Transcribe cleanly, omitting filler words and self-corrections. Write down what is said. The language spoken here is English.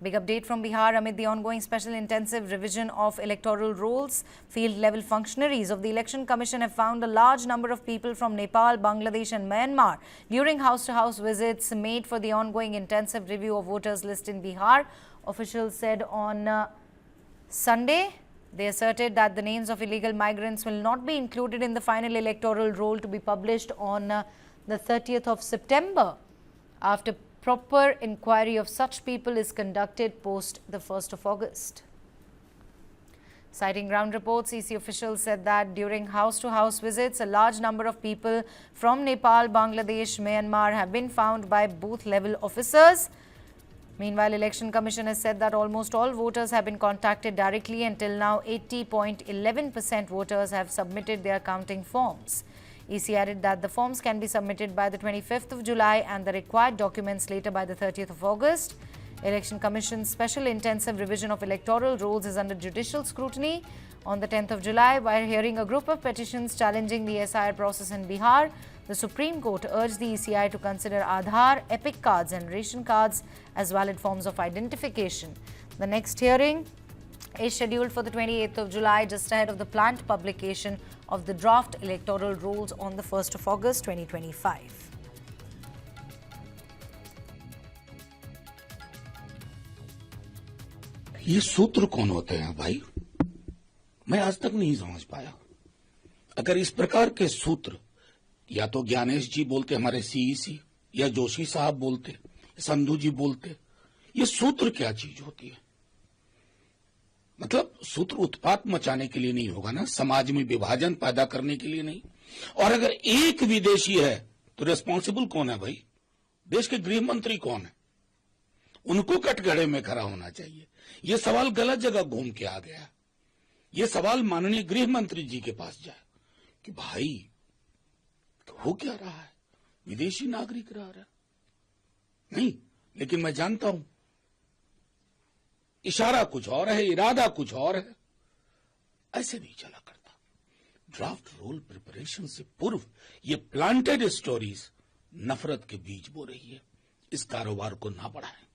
Big update from Bihar amid the ongoing special intensive revision of electoral rolls. Field-level functionaries of the Election Commission have found a large number of people from Nepal, Bangladesh and Myanmar during house-to-house visits made for the ongoing intensive review of voters list in Bihar. Officials said on Sunday, they asserted that the names of illegal migrants will not be included in the final electoral roll to be published on the 30th of September after proper inquiry of such people is conducted post the 1st of August. Citing ground reports, EC officials said that during house-to-house visits, a large number of people from Nepal, Bangladesh, Myanmar have been found by booth-level officers. Meanwhile, Election Commission has said that almost all voters have been contacted directly. Until now, 80.11% voters have submitted their counting forms. EC added that the forms can be submitted by the 25th of July and the required documents later by the 30th of August. Election Commission's special intensive revision of electoral rolls is under judicial scrutiny. On the 10th of July, while hearing a group of petitions challenging the SIR process in Bihar, the Supreme Court urged the ECI to consider Aadhaar, Epic cards and ration cards as valid forms of identification. The next hearing is scheduled for the 28th of July, just ahead of the planned publication of the draft electoral rolls on the 1st of August 2025. ये सूत्र कौन होते हैं भाई? मैं आज तक नहीं समझ पाया। अगर इस प्रकार के सूत्र या तो ज्ञानेश जी बोलते, हमारे सीईसी, या जोशी साहब बोलते, संधू जी बोलते, ये सूत्र क्या चीज होती है? मतलब सूत्र उत्पात मचाने के लिए नहीं होगा ना, समाज में विभाजन पैदा करने के लिए नहीं। और अगर एक विदेशी है तो रिस्पॉन्सिबल कौन है भाई? देश के गृह मंत्री कौन है? उनको कटघरे में खड़ा होना चाहिए। ये सवाल गलत जगह घूम के आ गया। ये सवाल माननीय गृह मंत्री जी के पास जाए कि भाई हो क्या रहा है, विदेशी नागरिक रह रहा नहीं, लेकिन मैं जानता हूं इशारा कुछ और है, इरादा कुछ और है। ऐसे नहीं चला करता। ड्राफ्ट रोल प्रिपरेशन से पूर्व ये प्लांटेड स्टोरीज नफरत के बीज बो रही है। इस कारोबार को ना बढ़ाएं।